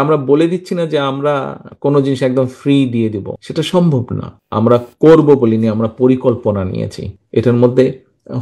আমরা বলে দিচ্ছি না যে আমরা কোনো জিনিস একদম ফ্রি দিয়ে দিব, সেটা সম্ভব না। আমরা করব বলিনি, আমরা পরিকল্পনা নিয়েছি। এটার মধ্যে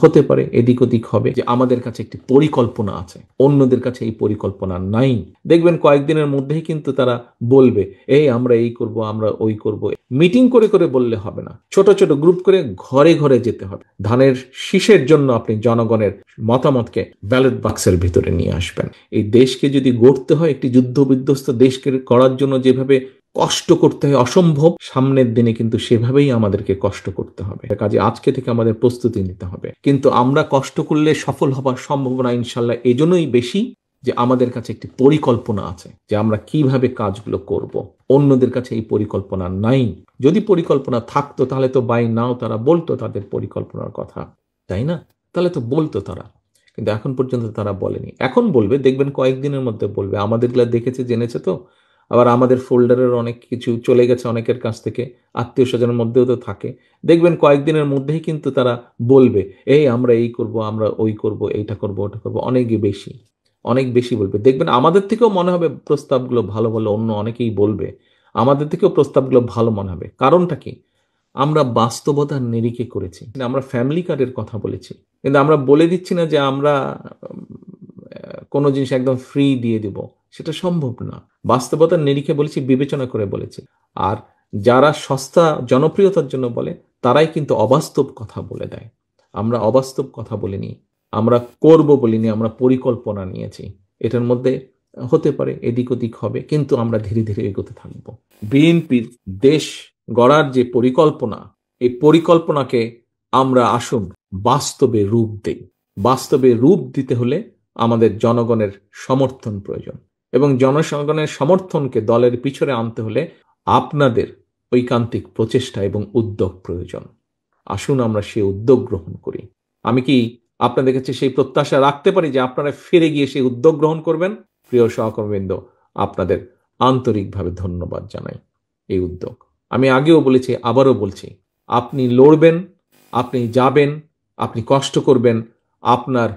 হতে পারে এদিক ওদিক হবে, যে আমাদের কাছে একটি পরিকল্পনা আছে, অন্যদের কাছে এই পরিকল্পনা নাই। দেখবেন কয়েকদিনের মধ্যেই কিন্তু তারা বলবে, এই আমরা এই করব, আমরা ওই করব। মিটিং করে করে বললে হবে না, ছোট ছোট গ্রুপ করে ঘরে ঘরে যেতে হবে। ধানের শীষের জন্য আপনি জনগণের মতামতকে ব্যালট বাক্সের ভিতরে নিয়ে আসবেন। এই দেশকে যদি গড়তে হয়, একটি যুদ্ধ বিধ্বস্ত দেশকে করার জন্য যেভাবে কষ্ট করতে হয় অসম্ভব, সামনের দিনে কিন্তু সেভাবেই আমাদেরকে কষ্ট করতে হবে। কাজে আজকে থেকে আমাদের প্রস্তুতি নিতে হবে। কিন্তু আমরা কষ্ট করলে সফল হবার সম্ভাবনা ইনশাল্লাহ এজন্যই বেশি যে আমাদের কাছে একটি পরিকল্পনা আছে, যে আমরা কিভাবে কাজগুলো করব। অন্যদের কাছে এই পরিকল্পনা নাই। যদি পরিকল্পনা থাকতো তাহলে তো বাই নাও তারা বলতো তাদের পরিকল্পনার কথা, তাই না? তাহলে তো বলতো তারা, কিন্তু এখন পর্যন্ত তারা বলেনি। এখন বলবে, দেখবেন কয়েকদিনের মধ্যে বলবে। আমাদেরগুলা দেখেছে, জেনেছে তো। আবার আমাদের ফোল্ডারের অনেক কিছু চলে গেছে অনেকের কাছ থেকে, আত্মীয় স্বজনের মধ্যেও তো থাকে। দেখবেন কয়েকদিনের মধ্যেই কিন্তু তারা বলবে, এই আমরা এই করব, আমরা ওই করব, এইটা করব, ওটা করব। অনেক বেশি, অনেক বেশি বলবে। দেখবেন আমাদের থেকেও মনে হবে প্রস্তাবগুলো ভালো ভালো, অন্য অনেকেই বলবে আমাদের থেকেও প্রস্তাবগুলো ভালো মনে হবে। কারণটা কি? আমরা বাস্তবতার নিরিখে করেছি, আমরা ফ্যামিলি কার্ডের কথা বলেছি, কিন্তু আমরা বলে দিচ্ছি না যে আমরা কোনো জিনিস একদম ফ্রি দিয়ে দিব, সেটা সম্ভব না। বাস্তবতার নিরিখে বলেছি, বিবেচনা করে বলেছি। আর যারা সস্তা জনপ্রিয়তার জন্য বলে, তারাই কিন্তু অবাস্তব কথা বলে দেয়। আমরা অবাস্তব কথা বলিনি, আমরা করব বলিনি, আমরা পরিকল্পনা নিয়েছি। এটার মধ্যে হতে পারে এদিক ওদিক হবে, কিন্তু আমরা ধীরে ধীরে এগোতে থাকবো। বিএনপির দেশ গড়ার যে পরিকল্পনা, এই পরিকল্পনাকে আমরা আসুন বাস্তবে রূপ দেই। বাস্তবে রূপ দিতে হলে আমাদের জনগণের সমর্থন প্রয়োজন, এবং জনগণের সমর্থনকে দলের পিছনে আনতে হলে আপনাদের ঐকান্তিক প্রচেষ্টা এবং উদ্যোগ প্রয়োজন। আসুন আমরা সেই উদ্যোগ গ্রহণ করি। আমি কি আপনাদের কাছে সেই প্রত্যাশা রাখতে পারি যে আপনারা ফিরে গিয়ে সেই উদ্যোগ গ্রহণ করবেন? প্রিয় সহকর্মীবৃন্দ, আপনাদের আন্তরিকভাবে ধন্যবাদ জানাই। এই উদ্যোগ আমি আগেও বলেছি, আবারও বলছি, আপনি লড়বেন, আপনি যাবেন, আপনি কষ্ট করবেন আপনার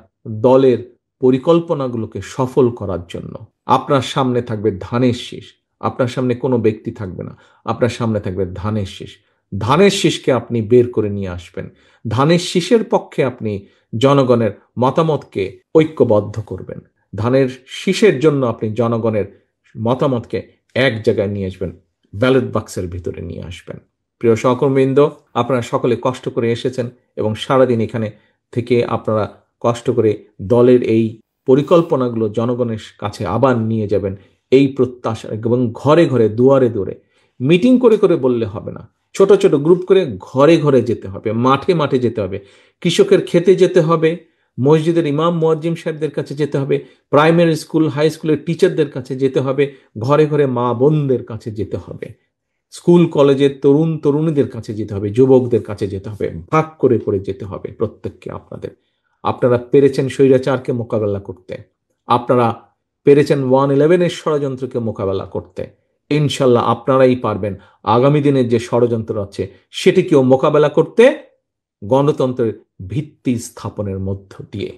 দলের পরিকল্পনাগুলোকে সফল করার জন্য। আপনার সামনে থাকবে ধানের শীষ, আপনার সামনে কোনো ব্যক্তি থাকবে না, আপনার সামনে থাকবে ধানের শীষ। ধানের শীষকে আপনি বের করে নিয়ে আসবেন। ধানের শীষের পক্ষে আপনি জনগণের মতামতকে ঐক্যবদ্ধ করবেন। ধানের শীষের জন্য আপনি জনগণের মতামতকে এক জায়গায় নিয়ে আসবেন, ব্যালট বাক্সের ভিতরে নিয়ে আসবেন। প্রিয় সহকর্মীবৃন্দ, আপনারা সকলে কষ্ট করে এসেছেন এবং সারাদিন এখানে থেকে আপনারা কষ্ট করে দলের এই পরিকল্পনাগুলো জনগণের কাছে আবার নিয়ে যাবেন, এই প্রত্যাশা। এবং ঘরে ঘরে, দুয়ারে দুয়ারে মিটিং করে করে বললে হবে না, ছোট ছোট গ্রুপ করে ঘরে ঘরে যেতে হবে, মাঠে মাঠে যেতে হবে, কৃষকের খেতে যেতে হবে, মসজিদের ইমাম মুয়াজ্জিম সাহেবদের কাছে যেতে হবে, প্রাইমারি স্কুল হাই স্কুলের টিচারদের কাছে যেতে হবে, ঘরে ঘরে মা বোনদের কাছে যেতে হবে, স্কুল কলেজের তরুণ তরুণীদের কাছে যেতে হবে, যুবকদের কাছে যেতে হবে। ভাগ করে করে যেতে হবে প্রত্যেককে আপনাদের। আপনারা পেরেছেন স্বৈরাচারকে মোকাবেলা করতে, আপনারা পেরেছেন 111-এর ষড়যন্ত্রকে মোকাবেলা করতে। ইনশাল্লাহ আপনারাই পারবেন আগামী দিনের যে ষড়যন্ত্র আছে সেটিকেও মোকাবেলা করতে, গণতন্ত্রের ভিত্তি স্থাপনের মধ্য দিয়ে।